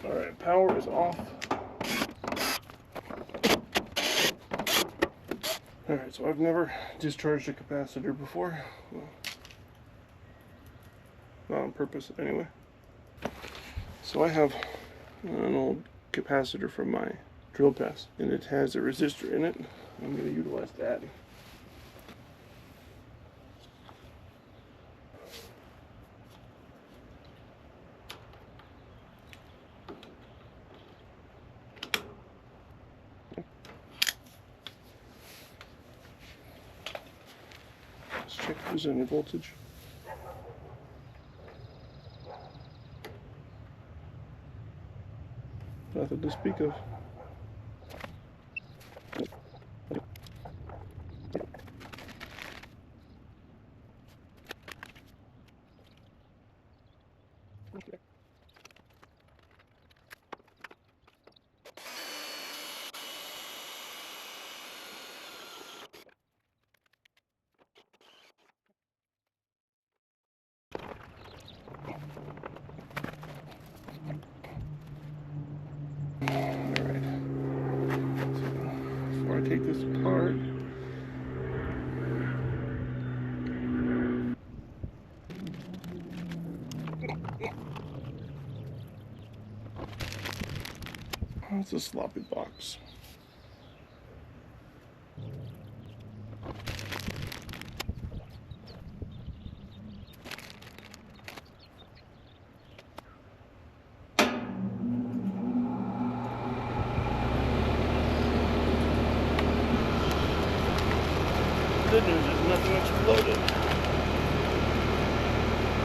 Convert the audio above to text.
Alright, power is off. Alright, so I've never discharged a capacitor before. Well, not on purpose anyway. So I have an old capacitor from my drill press, and it has a resistor in it. I'm going to utilize that. Let's check if there's any voltage. Nothing to speak of. Alright. So before I take this apart, it's a sloppy box.